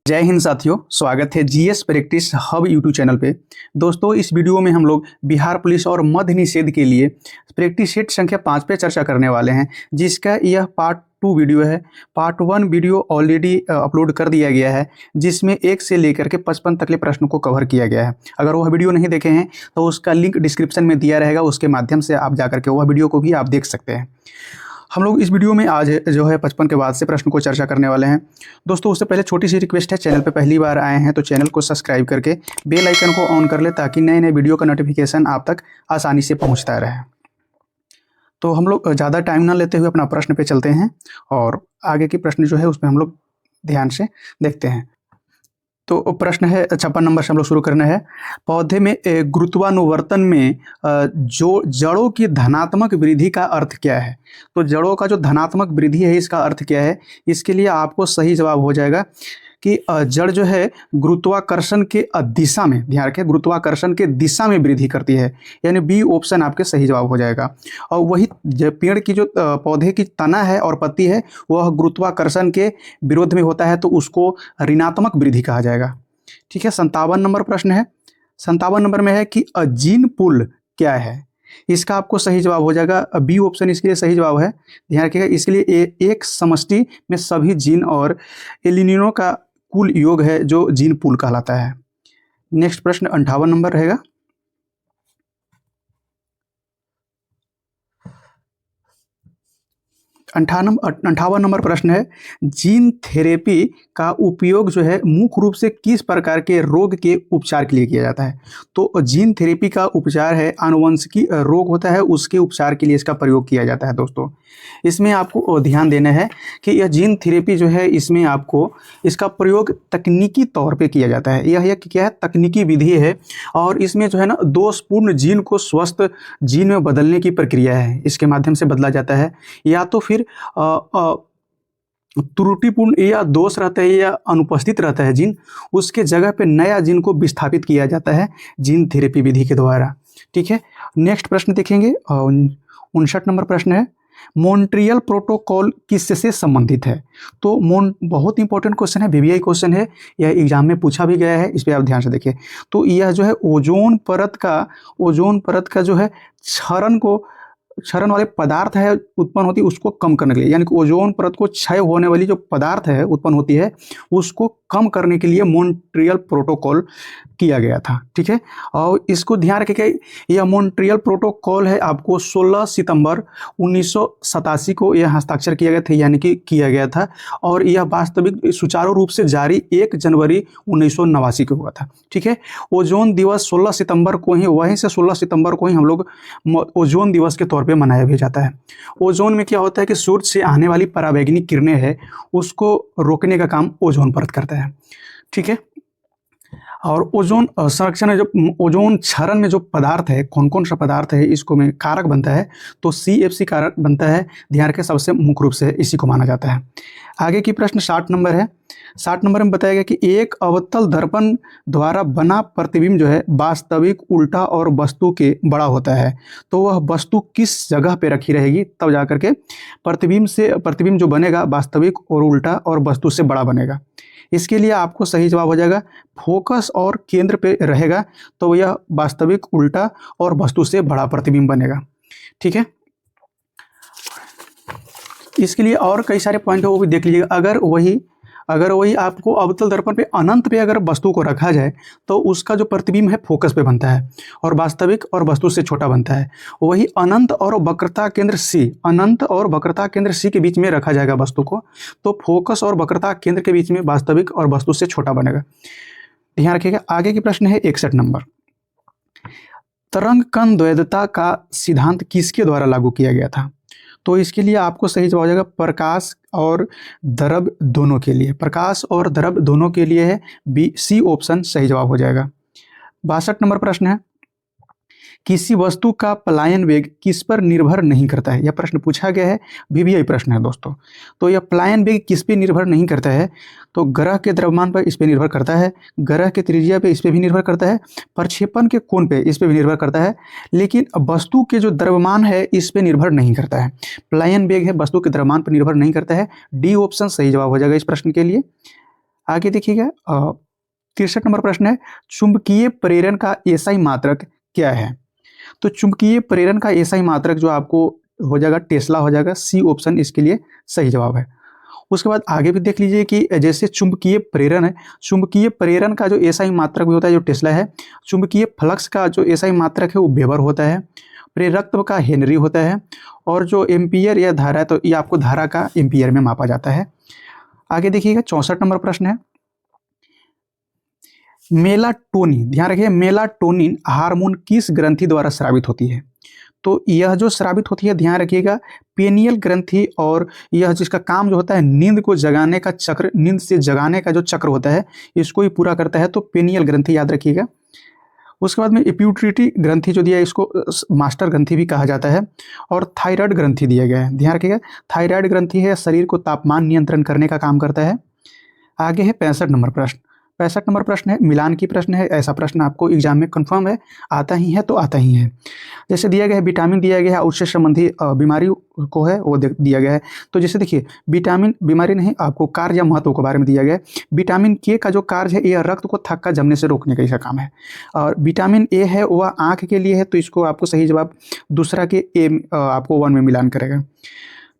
जय हिंद साथियों, स्वागत है GS practice hub YouTube channel पे। दोस्तों, इस वीडियो में हम लोग बिहार पुलिस और मद्य निषेध के लिए प्रैक्टिस सेट संख्या 5 पे चर्चा करने वाले हैं, जिसका यह पार्ट 2 वीडियो है। पार्ट 1 वीडियो ऑलरेडी अपलोड कर दिया गया है, जिसमें 1 से लेकर के 55 तक के प्रश्नों को कवर किया गया है। अगर वह वीडियो नहीं देखे हैं तो उसका लिंक डिस्क्रिप्शन में दिया रहेगा, उसके माध्यम से आप जाकर के वह वीडियो को भी आप देख सकते हैं। हम लोग इस वीडियो में आज जो है 55 के बाद से प्रश्न को चर्चा करने वाले हैं। दोस्तों, उससे पहले छोटी सी रिक्वेस्ट है, चैनल पे पहली बार आए हैं तो चैनल को सब्सक्राइब करके बेल आइकन को ऑन कर ले, ताकि नए नए वीडियो का नोटिफिकेशन आप तक आसानी से पहुंचता रहे। तो हम लोग ज़्यादा टाइम ना लेते हुए अपना प्रश्न पे चलते हैं और आगे की प्रश्न जो है उसमें हम लोग ध्यान से देखते हैं। तो प्रश्न है 56 नंबर से हम लोग शुरू करना है। पौधे में गुरुत्वानुवर्तन में जो जड़ों की धनात्मक वृद्धि का अर्थ क्या है? तो जड़ों का जो धनात्मक वृद्धि है इसका अर्थ क्या है? इसके लिए आपको सही जवाब हो जाएगा कि जड़ जो है गुरुत्वाकर्षण के दिशा में, ध्यान रखें, गुरुत्वाकर्षण के दिशा में वृद्धि करती है, यानी बी ऑप्शन आपके सही जवाब हो जाएगा। और वही पेड़ की जो पौधे की तना है और पत्ती है वह गुरुत्वाकर्षण के विरोध में होता है, तो उसको ऋणात्मक वृद्धि कहा जाएगा। ठीक है, 57 नंबर प्रश्न है। 57 नंबर में है कि जीन पूल क्या है? इसका आपको सही जवाब हो जाएगा, बी ऑप्शन इसके लिए सही जवाब है। ध्यान रखिएगा, इसके लिए एक समष्टि में सभी जीन और एलिनिनो का कुल योग है जो जीन पूल कहलाता है। नेक्स्ट प्रश्न 58 नंबर रहेगा। 58 नंबर प्रश्न है, जीन थेरेपी का उपयोग जो है मुख्य रूप से किस प्रकार के रोग के उपचार के लिए किया जाता है? तो जीन थेरेपी का उपचार है आनुवंशिकी रोग होता है, उसके उपचार के लिए इसका प्रयोग किया जाता है। दोस्तों, इसमें आपको ध्यान देना है कि यह जीन थेरेपी जो है इसमें आपको इसका प्रयोग तकनीकी तौर पे किया जाता है। यह क्या है? तकनीकी विधि है, और इसमें जो है ना दोषपूर्ण जीन को स्वस्थ जीन में बदलने की प्रक्रिया है, इसके माध्यम से बदला जाता है। या तो फिर त्रुटिपूर्ण या दोष रहता है या अनुपस्थित रहता है जीन, उसके जगह पे नया जीन को विस्थापित किया जाता है जीन थेरेपी विधि के द्वारा। ठीक है, नेक्स्ट प्रश्न देखेंगे। 59 नंबर प्रश्न है, मॉन्ट्रियल प्रोटोकॉल किससे संबंधित है? तो बहुत इंपॉर्टेंट क्वेश्चन है, वीवीआई क्वेश्चन है, यह एग्जाम में पूछा भी गया है, इस पर आप ध्यान से देखिए। तो यह जो है ओजोन परत का जो है क्षरण वाले पदार्थ है उत्पन्न होती है, उसको कम करने के लिए, यानी कि ओजोन परत को क्षय होने वाली जो पदार्थ है उत्पन्न होती है उसको कम करने के लिए मॉन्ट्रियल प्रोटोकॉल किया गया था। ठीक है, और इसको ध्यान रखिएगा, यह मॉन्ट्रियल प्रोटोकॉल है आपको 16 सितंबर 1987 को यह हस्ताक्षर किया गया था, यानी कि किया गया था, और यह वास्तविक सुचारू रूप से जारी 1 जनवरी 1989 को हुआ था। ठीक है, ओजोन दिवस 16 सितंबर को ही, वहीं से 16 सितंबर को ही हम लोग ओजोन दिवस के तौर पे मनाया भी जाता है। ओजोन में क्या होता है कि सूर्य से आने वाली पराबैंगनी किरणें है उसको रोकने का काम ओजोन परत करता है। ठीक है, और ओजोन संरक्षण में जो ओजोन क्षरण में जो पदार्थ है, कौन कौन सा पदार्थ है इसको में कारक बनता है, तो CFC कारक बनता है। ध्यान रखें, सबसे मुख्य रूप से इसी को माना जाता है। आगे की प्रश्न 60 नंबर है। 60 नंबर में बताया गया कि एक अवतल दर्पण द्वारा बना प्रतिबिंब जो है वास्तविक, उल्टा और वस्तु के बड़ा होता है, तो वह वस्तु किस जगह पे रखी रहेगी तब जाकर के प्रतिबिंब जो बनेगा वास्तविक और उल्टा और वस्तु से बड़ा बनेगा? इसके लिए आपको सही जवाब हो जाएगा फोकस और केंद्र पे रहेगा, तो यह वास्तविक, उल्टा और वस्तु से बड़ा प्रतिबिंब बनेगा। ठीक है, इसके लिए और कई सारे पॉइंट है वो भी देख लीजिएगा। अगर वही आपको अवतल दर्पण पे अनंत पे अगर वस्तु को रखा जाए तो उसका जो प्रतिबिंब है फोकस पे बनता है और वास्तविक और वस्तु से छोटा बनता है। वही अनंत और वक्रता केंद्र C के बीच में रखा जाएगा वस्तु को, तो फोकस और वक्रता केंद्र के बीच में वास्तविक और वस्तु से छोटा बनेगा। ध्यान रखिएगा। आगे की प्रश्न है 61 नंबर, तरंग कण द्वैधता का सिद्धांत किसके द्वारा लागू किया गया था? तो इसके लिए आपको सही जवाब हो जाएगा प्रकाश और द्रव दोनों के लिए। प्रकाश और द्रव दोनों के लिए है, C ऑप्शन सही जवाब हो जाएगा। 62 नंबर प्रश्न है, किसी वस्तु का पलायन वेग किस पर निर्भर नहीं करता है? यह प्रश्न पूछा गया है, वीवीआई प्रश्न है दोस्तों। तो यह पलायन वेग किस पे निर्भर नहीं करता है? तो ग्रह के द्रव्यमान पर इस पे निर्भर करता है, ग्रह के त्रिज्या पे इस पे भी निर्भर करता है, प्रक्षेपण के कोण पे इस पे भी निर्भर करता है, लेकिन वस्तु के जो द्रव्यमान है इस पे निर्भर नहीं करता है। पलायन वेग है वस्तु के द्रव्यमान पर निर्भर नहीं करता है। डी ऑप्शन सही जवाब हो जाएगा इस प्रश्न के लिए। आगे देखिएगा 63 नंबर प्रश्न है, चुंबकीय प्रेरण का एसआई मात्रक क्या है? तो चुंबकीय प्रेरण का एसआई मात्रक जो आपको हो जाएगा टेस्ला हो जाएगा, सी ऑप्शन इसके लिए सही जवाब है। उसके बाद आगे भी देख लीजिए कि जैसे चुंबकीय प्रेरण है, चुंबकीय प्रेरण का जो एसआई मात्रक भी होता है जो टेस्ला है, चुंबकीय फ्लक्स का जो एसआई मात्रक है वो वेबर होता है, प्रेरकत्व का हेनरी होता है, और जो एम्पियर या धारा है तो ये आपको धारा का एम्पियर में मापा जाता है। आगे देखिएगा 64 नंबर प्रश्न है, मेलाटोनिन, ध्यान रखिए मेलाटोनिन हार्मोन किस ग्रंथि द्वारा स्रावित होती है? तो यह जो स्रावित होती है, ध्यान रखिएगा, पेनियल ग्रंथि, और यह जिसका काम जो होता है नींद को जगाने का चक्र, नींद से जगाने का जो चक्र होता है इसको ही पूरा करता है, तो पेनियल ग्रंथि याद रखिएगा। उसके बाद में पिट्यूटरी ग्रंथि जो दिया है इसको मास्टर ग्रंथि भी कहा जाता है, और थायराइड ग्रंथि दिया गया है, ध्यान रखिएगा थायराइड ग्रंथि है शरीर को तापमान नियंत्रण करने का काम करता है। आगे है 65 नंबर प्रश्न, 65 नंबर प्रश्न है मिलान की प्रश्न है, ऐसा प्रश्न आपको एग्जाम में कंफर्म है, आता ही है तो आता ही है। जैसे दिया गया है विटामिन दिया गया है, उससे संबंधी बीमारी को है वो दिया गया है। तो जैसे देखिए विटामिन बीमारी नहीं, आपको कार्य या महत्व के बारे में दिया गया है। विटामिन के का जो कार्य है यह रक्त को थक्का जमने से रोकने का इसका काम है, और विटामिन ए है वह आँख के लिए है, तो इसको आपको सही जवाब दूसरा के ए आपको 1 में मिलान करेगा।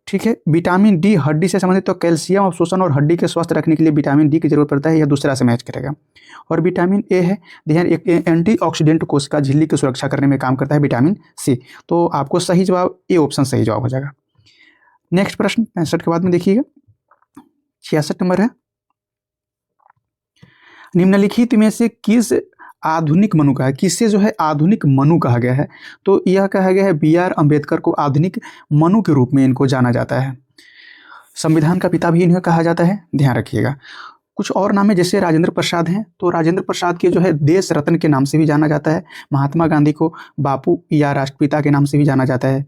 ठीक है, विटामिन डी हड्डी से संबंधित, तो कैल्शियम अवशोषण और हड्डी के स्वस्थ रखने के लिए विटामिन डी की जरूरत पड़ता है, यह दूसरा से मैच करेगा। और विटामिन ए है, ध्यान एक एंटीऑक्सीडेंट कोशिका झिल्ली की सुरक्षा करने में काम करता है विटामिन सी, तो आपको सही जवाब ए ऑप्शन सही जवाब हो जाएगा। नेक्स्ट प्रश्न 65 के बाद में देखिएगा 66 नंबर है, निम्नलिखित में से किस आधुनिक मनु कहा है, किससे जो है आधुनिक मनु कहा गया है? तो यह कहा गया है बी.आर. अम्बेडकर को आधुनिक मनु के रूप में इनको जाना जाता है। संविधान का पिता भी इन्हें कहा जाता है, ध्यान रखिएगा। कुछ और नाम है जैसे राजेंद्र प्रसाद हैं, तो राजेंद्र प्रसाद के जो है देश रत्न के नाम से भी जाना जाता है। महात्मा गांधी को बापू या राष्ट्रपिता के नाम से भी जाना जाता है।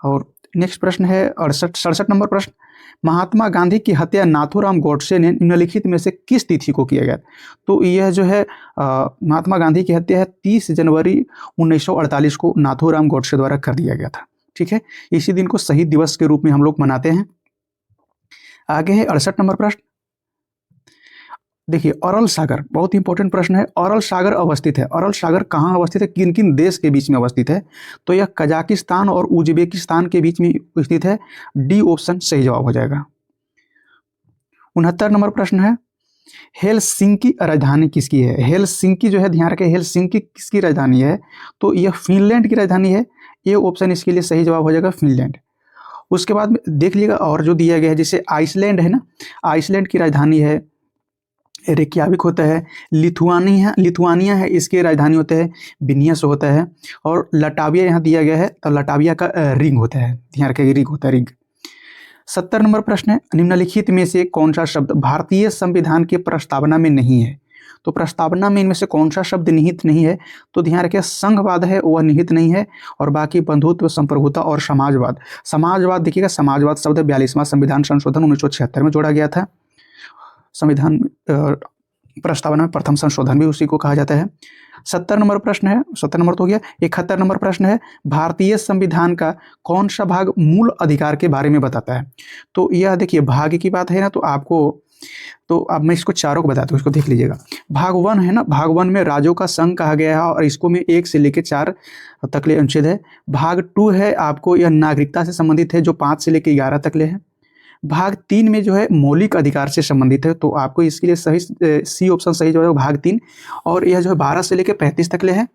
और नेक्स्ट प्रश्न है 67 नंबर प्रश्न, महात्मा गांधी की हत्या नाथूराम गोडसे ने निम्नलिखित में से किस तिथि को किया गया? तो यह जो है महात्मा गांधी की हत्या है 30 जनवरी 1948 को नाथूराम गोडसे द्वारा कर दिया गया था। ठीक है, इसी दिन को शहीद दिवस के रूप में हम लोग मनाते हैं। आगे है 68 नंबर प्रश्न, देखिए अरल सागर बहुत इंपॉर्टेंट प्रश्न है। अरल सागर अवस्थित है, अरल सागर कहाँ अवस्थित है, किन किन देश के बीच में अवस्थित है? तो यह कजाकिस्तान और उज्बेकिस्तान के बीच में स्थित है, डी ऑप्शन सही जवाब हो जाएगा। 69 नंबर प्रश्न है, हेलसिंकी राजधानी किसकी है? हेलसिंकी जो है, ध्यान रखें हेलसिंकी किसकी राजधानी है? तो यह फिनलैंड की राजधानी है, ये ऑप्शन इसके लिए सही जवाब हो जाएगा फिनलैंड। उसके बाद देख लीजिएगा और जो दिया गया है, जैसे आइसलैंड है ना, आइसलैंड की राजधानी है रेकियाविक होता है। लिथुआनिया है, इसकी राजधानी होता है विनियस होता है। और लटाविया यहाँ दिया गया है, तो लटाविया का रिंग होता है, ध्यान रखिएगा रिंग होता है रिंग। 70 नंबर प्रश्न है, निम्नलिखित में से कौन सा शब्द भारतीय संविधान के प्रस्तावना में नहीं है? तो प्रस्तावना में इनमें से कौन सा शब्द निहित नहीं है? तो ध्यान रखिए संघवाद है वह निहित नहीं है, और बाकी बंधुत्व, संप्रभुता और समाजवाद। समाजवाद देखिएगा, समाजवाद शब्द 42वां संविधान संशोधन 1976 में जोड़ा गया था। संविधान प्रस्तावना में प्रथम संशोधन भी उसी को कहा जाता है। 70 नंबर प्रश्न है, 70 नंबर तो हो गया। 71 नंबर प्रश्न है, भारतीय संविधान का कौन सा भाग मूल अधिकार के बारे में बताता है? तो यह देखिए भाग की बात है ना, तो आपको तो अब मैं इसको चारों को बताता हूँ, इसको देख लीजिएगा। भाग 1 है ना, भाग 1 में राज्यों का संघ कहा गया है, और इसको में 1 से लेकर 4 तकले अनुच्छेद है। भाग 2 है आपको यह नागरिकता से संबंधित है, जो 5 से लेकर 11 तकले है। भाग 3 में जो है मौलिक अधिकार से संबंधित है, तो आपको इसके लिए सही सी ऑप्शन सही जो है भाग 3, और यह जो है 12 से लेकर 35 तकले है।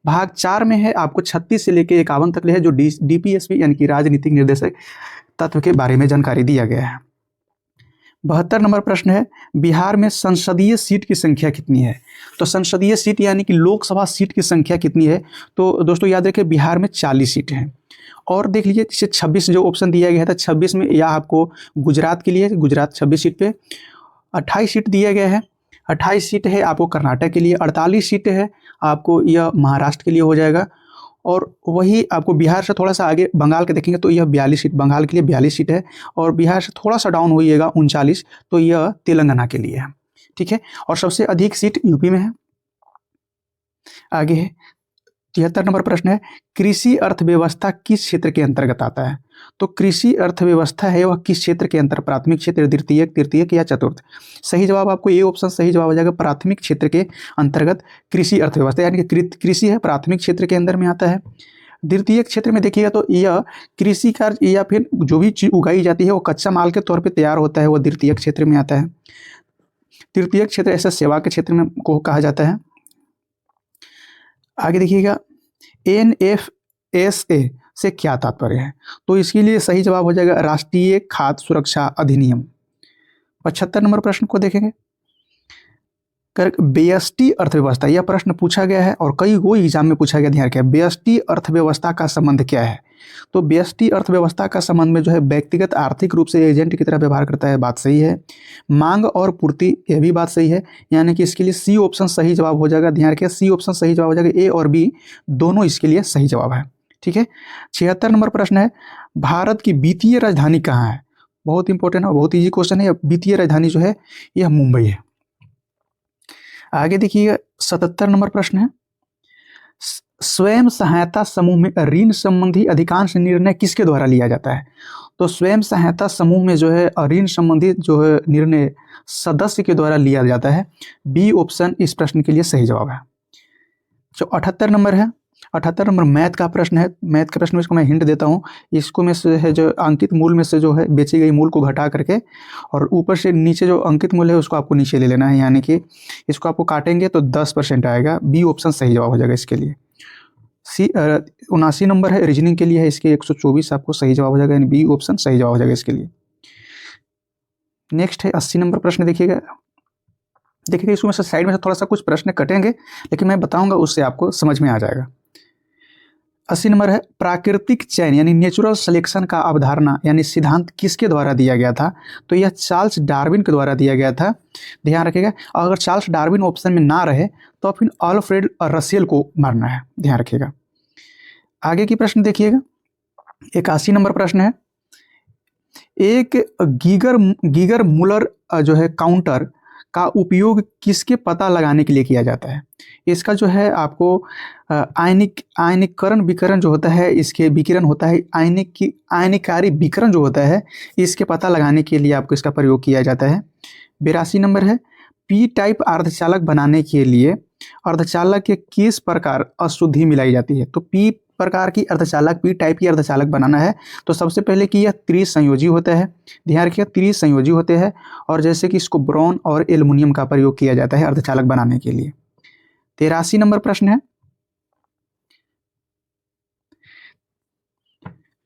भाग 4 में है आपको 36 से लेकर 51 तकले है, जो DPSP यानी कि राजनीतिक निर्देशक तत्व के बारे में जानकारी दिया गया है। 72 नंबर प्रश्न है, बिहार में संसदीय सीट की संख्या कितनी है? तो संसदीय सीट यानी कि लोकसभा सीट की संख्या कितनी है? तो दोस्तों याद रखें बिहार में 40 सीटें हैं। और देख लीजिए जैसे 26 जो ऑप्शन दिया गया था, 26 में यह आपको गुजरात के लिए, गुजरात 26 सीट पे। 28 सीट दिया गया है, 28 सीट है आपको कर्नाटक के लिए। 48 सीटें है आपको यह महाराष्ट्र के लिए हो जाएगा। और वही आपको बिहार से थोड़ा सा आगे बंगाल के देखेंगे तो यह 42 सीट बंगाल के लिए 42 सीट है। और बिहार से थोड़ा सा डाउन होइएगा 39, तो यह तेलंगाना के लिए है। ठीक है, और सबसे अधिक सीट यूपी में है। आगे है 73 नंबर प्रश्न है, कृषि अर्थव्यवस्था किस क्षेत्र के अंतर्गत आता है? तो कृषि अर्थव्यवस्था है वह किस क्षेत्र के अंतर, प्राथमिक क्षेत्र, द्वितीयक, तृतीयक या चतुर्थ? सही जवाब आपको ए ऑप्शन सही जवाब हो जाएगा, प्राथमिक क्षेत्र के अंतर्गत कृषि अर्थव्यवस्था, यानी कि कृषि है प्राथमिक क्षेत्र के अंदर में आता है। द्वितीय क्षेत्र में देखिएगा तो यह कृषि कार्य या फिर जो भी चीज उगाई जाती है वो कच्चा माल के तौर पे तैयार होता है, वो द्वितीय क्षेत्र में आता है। तृतीय क्षेत्र ऐसा सेवा के क्षेत्र में को कहा जाता है। आगे देखिएगा NFSA से क्या तात्पर्य है, तो इसके लिए सही जवाब हो जाएगा राष्ट्रीय खाद्य सुरक्षा अधिनियम। 75 नंबर प्रश्न को देखेंगे। व्यष्टि अर्थव्यवस्था, यह प्रश्न पूछा गया है और कई वो एग्जाम में पूछा गया, ध्यान रखिए। व्यष्टि अर्थव्यवस्था का संबंध क्या है, तो व्यष्टि अर्थव्यवस्था का संबंध में जो है व्यक्तिगत आर्थिक रूप से एजेंट की तरह व्यवहार करता है, बात सही है। मांग और पूर्ति, यह भी बात सही है, यानी कि इसके लिए सी ऑप्शन सही जवाब हो जाएगा। ध्यान रखिए सी ऑप्शन सही जवाब हो जाएगा, ए और बी दोनों इसके लिए सही जवाब है। ठीक है। 76 नंबर प्रश्न है, भारत की वित्तीय राजधानी कहाँ है? बहुत इंपॉर्टेंट है, बहुत ईजी क्वेश्चन है। वित्तीय राजधानी जो है यह मुंबई है। आगे देखिए 77 नंबर प्रश्न है, स्वयं सहायता समूह में ऋण संबंधी अधिकांश निर्णय किसके द्वारा लिया जाता है? तो स्वयं सहायता समूह में जो है ऋण संबंधी जो है निर्णय सदस्य के द्वारा लिया जाता है। बी ऑप्शन इस प्रश्न के लिए सही जवाब है। जो 78 नंबर है, 78 नंबर मैथ का प्रश्न है। मैथ के प्रश्न में इसको मैं हिंट देता हूँ, इसको में से है जो अंकित मूल में से जो है बेची गई मूल को घटा करके और ऊपर से नीचे जो अंकित मूल है उसको आपको नीचे ले लेना है, यानी कि इसको आपको काटेंगे तो 10% आएगा। बी ऑप्शन सही जवाब हो जाएगा इसके लिए। 79 नंबर है रीजनिंग के लिए है, इसके 124 आपको सही जवाब हो जाएगा, यानी बी ऑप्शन सही जवाब हो जाएगा इसके लिए। नेक्स्ट है 80 नंबर प्रश्न। देखिएगा इसमें से साइड में से थोड़ा सा कुछ प्रश्न कटेंगे, लेकिन मैं बताऊंगा उससे आपको समझ में आ जाएगा। 80 नंबर है, प्राकृतिक चयन यानी नेचुरल सिलेक्शन का अवधारणा यानी सिद्धांत किसके द्वारा दिया गया था? तो यह चार्ल्स डार्विन के द्वारा दिया गया था। ध्यान रखिएगा, अगर चार्ल्स डार्विन ऑप्शन में ना रहे तो फिर अल्फ्रेड रसेल को मारना है, ध्यान रखिएगा। आगे की प्रश्न देखिएगा, 81 नंबर प्रश्न है, एक गीगर मुलर जो है काउंटर का उपयोग किसके पता लगाने के लिए किया जाता है? इसका जो है आपको आयनिकरण विकिरण जो होता है, इसके विकिरण होता है आयनिकारी विकिरण जो होता है, इसके पता लगाने के लिए आपको इसका प्रयोग किया जाता है। 82 नंबर है, पी टाइप अर्धचालक बनाने के लिए अर्धचालक के किस प्रकार अशुद्धि मिलाई जाती है? तो पी प्रकार की अर्धचालक, पी टाइप की अर्धचालक बनाना है तो सबसे पहले कि यह त्रिसंयोजी होता है। ध्यान रखिए त्रिसंयोजी होते हैं, और जैसे कि इसको ब्रोन और एल्युमिनियम का प्रयोग किया जाता है अर्धचालक बनाने के लिए। 83 नंबर प्रश्न है,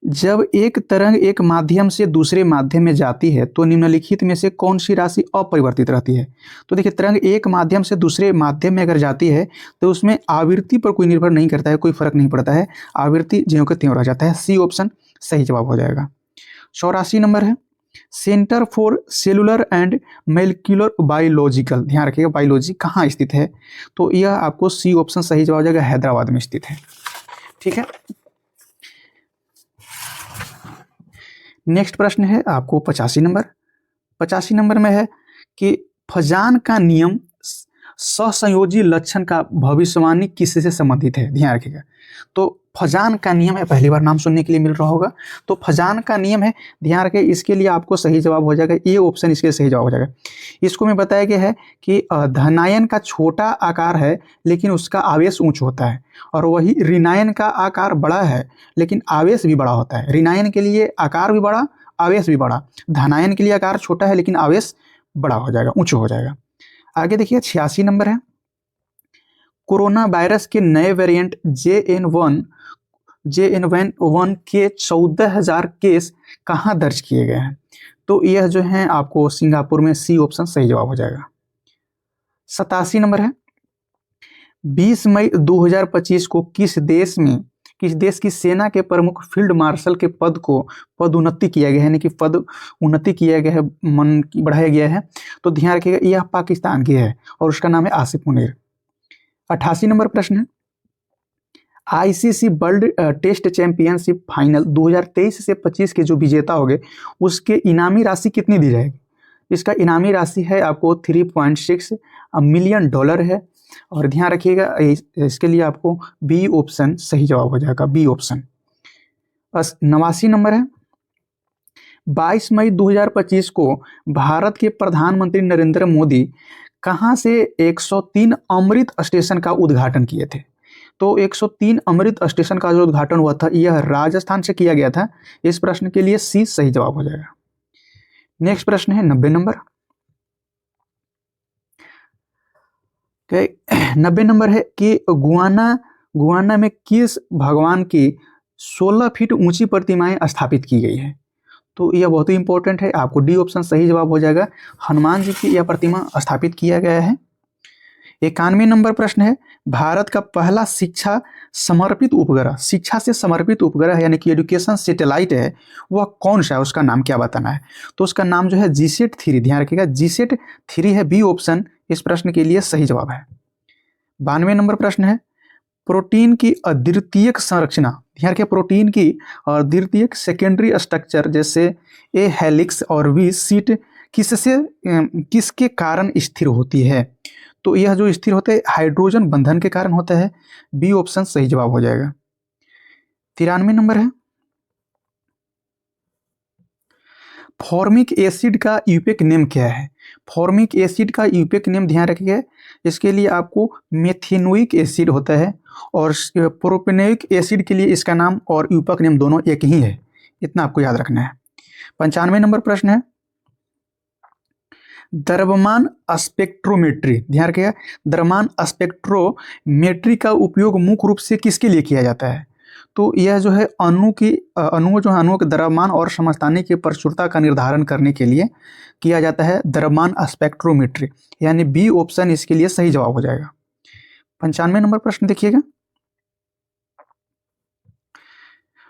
जब एक तरंग एक माध्यम से दूसरे माध्यम में जाती है तो निम्नलिखित में से कौन सी राशि अपरिवर्तित रहती है? तो देखिए तरंग एक माध्यम से दूसरे माध्यम में अगर जाती है तो उसमें आवृत्ति पर कोई निर्भर नहीं करता है, कोई फर्क नहीं पड़ता है, आवृत्ति ज्यों के त्यों रह जाता है। सी ऑप्शन सही जवाब हो जाएगा। 84 नंबर है, centre for cellular and molecular biological, ध्यान रखिएगा बायोलॉजी कहाँ स्थित है? तो यह आपको सी ऑप्शन सही जवाब हो जाएगा, हैदराबाद में स्थित है। ठीक है। नेक्स्ट प्रश्न है आपको 85 नंबर। 85 नंबर में है कि फजान का नियम सहसंयोजी लक्षण का भविष्यवाणी किससे संबंधित है? ध्यान रखिएगा, तो फजान का नियम है, पहली बार नाम सुनने के लिए मिल रहा होगा। तो फजान का नियम है, ध्यान रखें, इसके लिए आपको सही जवाब हो जाएगा, ये ऑप्शन इसके सही जवाब हो जाएगा। इसको में बताया गया है कि धनायन का छोटा आकार है लेकिन उसका आवेश उच्च होता है, और वही ऋणायन का आकार बड़ा है लेकिन आवेश भी बड़ा होता है। ऋणायन के लिए आकार भी बड़ा, आवेश भी बड़ा, धनायन के लिए आकार छोटा है लेकिन आवेश बड़ा हो जाएगा, उच्च हो जाएगा। आगे देखिए 86 नंबर है, कोरोना वायरस के नए वेरिएंट JN1 के 14,000 केस कहाँ दर्ज किए गए हैं? तो यह जो है आपको सिंगापुर में, सी ऑप्शन सही जवाब हो जाएगा। 87 नंबर है, 20 मई 2025 को किस देश की सेना के प्रमुख फील्ड मार्शल के पद को पदोन्नति किया गया है, यानी कि पद उन्नति किया गया है, बढ़ाया गया है? तो ध्यान रखिएगा यह पाकिस्तान की है और उसका नाम है आसिफ मुनीर। 88 नंबर प्रश्न है, ICC world test championship final 2023 से 25 के जो विजेता हो गए उसके इनामी राशि कितनी दी जाएगी? इसका इनामी राशि है आपको $3.6 मिलियन है, और ध्यान रखिएगा इसके लिए आपको बी ऑप्शन सही जवाब हो जाएगा, बी ऑप्शन। 89 नंबर है, 22 मई 2025 को भारत के प्रधानमंत्री नरेंद्र मोदी कहाँ से 103 अमृत स्टेशन का उद्घाटन किए थे? तो 103 अमृत स्टेशन का जो उद्घाटन हुआ था यह राजस्थान से किया गया था। इस प्रश्न के लिए सी सही जवाब हो जाएगा। नेक्स्ट प्रश्न है 90 नंबर। 90 नंबर है कि गुआना में किस भगवान की 16 फीट ऊंची प्रतिमाएं स्थापित की गई है? तो यह बहुत ही इंपॉर्टेंट है, आपको डी ऑप्शन सही जवाब हो जाएगा। हनुमान जी की यह प्रतिमा स्थापित किया गया है। 91 नंबर प्रश्न है, भारत का पहला शिक्षा से समर्पित उपग्रह यानी कि एजुकेशन सैटेलाइट है, वह कौन सा है, उसका नाम क्या बताना है? तो उसका नाम जो है GSAT-3, ध्यान रखिएगा GSAT-3 है बी ऑप्शन इस प्रश्न के लिए सही जवाब है। 92 नंबर प्रश्न है, प्रोटीन की अद्वितीयक संरचना, ध्यान रखिए प्रोटीन की अद्वितीयक सेकेंडरी स्ट्रक्चर जैसे ए हेलिक्स और वी सीट किसके कारण स्थिर होती है? तो यह जो स्थिर होता है हाइड्रोजन बंधन के कारण होता है। बी ऑप्शन सही जवाब हो जाएगा। 93 नंबर है, फॉर्मिक एसिड का यूपिक नेम क्या है? फॉर्मिक एसिड का यूपिक नेम ध्यान रखिए, इसके लिए आपको मेथेनोइक एसिड होता है और प्रोपेनोइक एसिड के लिए इसका नाम और यूपक नेम दोनों एक ही है, इतना आपको याद रखना है। 95 नंबर प्रश्न है, द्रव्यमान स्पेक्ट्रोमेट्री, ध्यान रखिएगा द्रव्यमान स्पेक्ट्रोमेट्री का उपयोग मुख्य रूप से किसके लिए किया जाता है? तो यह जो है अणुओं के द्रव्यमान और समस्थानिक की प्रचुरता का निर्धारण करने के लिए किया जाता है द्रव्यमान स्पेक्ट्रोमेट्री, यानी बी ऑप्शन इसके लिए सही जवाब हो जाएगा। 95 नंबर प्रश्न देखिएगा।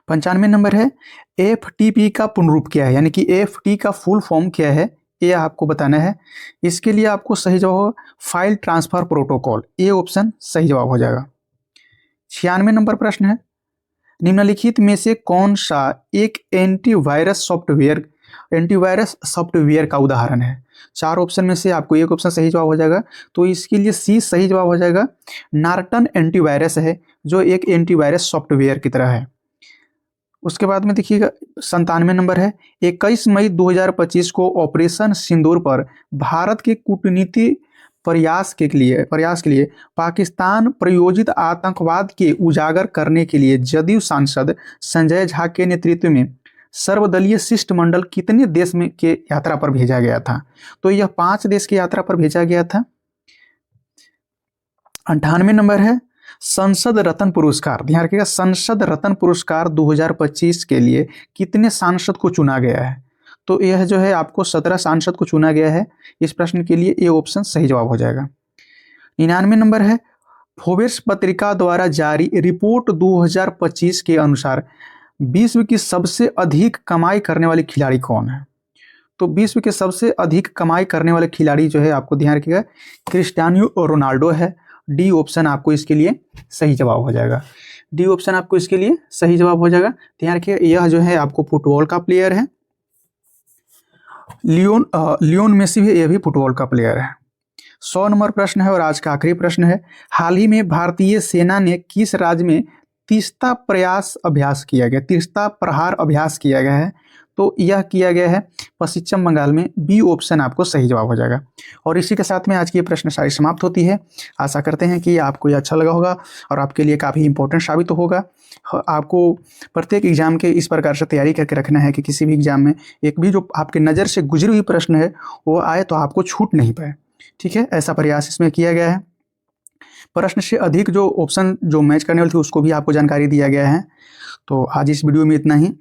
95 नंबर है, FTP का पूर्ण क्या है, यानी कि FT का फुल फॉर्म क्या है, ये आपको बताना है। इसके लिए आपको सही जवाब होगा file transfer protocol, A option सही जवाब हो जाएगा। 96 नंबर प्रश्न है, निम्नलिखित में से कौन सा एक एंटीवायरस सॉफ्टवेयर का उदाहरण है? 4 ऑप्शन में से आपको एक ऑप्शन सही जवाब हो जाएगा, तो इसके लिए सी सही जवाब हो जाएगा। नॉर्टन एंटीवायरस है जो एक एंटीवायरस सॉफ्टवेयर की तरह है। उसके बाद में देखिएगा 97 नंबर है, 21 मई 2025 को ऑपरेशन सिंदूर पर भारत के कूटनीति प्रयास के लिए पाकिस्तान प्रायोजित आतंकवाद के उजागर करने के लिए जदयू सांसद संजय झा के नेतृत्व में सर्वदलीय शिष्टमंडल कितने देश में के यात्रा पर भेजा गया था? तो यह 5 देश की यात्रा पर भेजा गया था। 98 नंबर है, संसद रत्न पुरस्कार, ध्यान रखिएगा संसद रत्न पुरस्कार 2025 के लिए कितने सांसद को चुना गया है? तो यह जो है आपको 17 सांसद को चुना गया है। इस प्रश्न के लिए ए ऑप्शन सही जवाब हो जाएगा। 99 नंबर है, फोर्ब्स पत्रिका द्वारा जारी रिपोर्ट 2025 के अनुसार विश्व की सबसे अधिक कमाई करने वाले खिलाड़ी कौन है? तो विश्व के सबसे अधिक कमाई करने वाले खिलाड़ी जो है आपको ध्यान रखिएगा क्रिस्टियानो रोनाल्डो है। डी ऑप्शन आपको इसके लिए सही जवाब हो जाएगा। डी ऑप्शन आपको इसके लिए सही जवाब हो जाएगा। ध्यान रखिए यह जो है आपको फुटबॉल का प्लेयर है। लियोन मेसी भी, यह भी फुटबॉल का प्लेयर है। 100 नंबर प्रश्न है और आज का आखिरी प्रश्न है, हाल ही में भारतीय सेना ने किस राज्य में तीस्ता प्रहार अभ्यास किया गया है? तो यह किया गया है पश्चिम बंगाल में। बी ऑप्शन आपको सही जवाब हो जाएगा। और इसी के साथ में आज की ये प्रश्न सारी समाप्त होती है। आशा करते हैं कि आपको ये अच्छा लगा होगा और आपके लिए काफ़ी इंपॉर्टेंट साबित होगा। आपको प्रत्येक एग्जाम के इस प्रकार से तैयारी करके रखना है कि किसी भी एग्जाम में एक भी जो आपके नज़र से गुजरी हुई प्रश्न है वो आए तो आपको छूट नहीं पाए। ठीक है, ऐसा प्रयास इसमें किया गया है। प्रश्न से अधिक जो ऑप्शन जो मैच करने वाले थे उसको भी आपको जानकारी दिया गया है। तो आज इस वीडियो में इतना ही,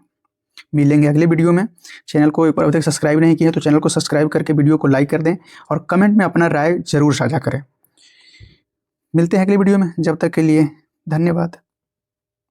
मिलेंगे अगले वीडियो में। चैनल को एक बार अभी तक सब्सक्राइब नहीं किया है तो चैनल को सब्सक्राइब करके वीडियो को लाइक कर दें और कमेंट में अपना राय जरूर साझा करें। मिलते हैं अगले वीडियो में, जब तक के लिए धन्यवाद।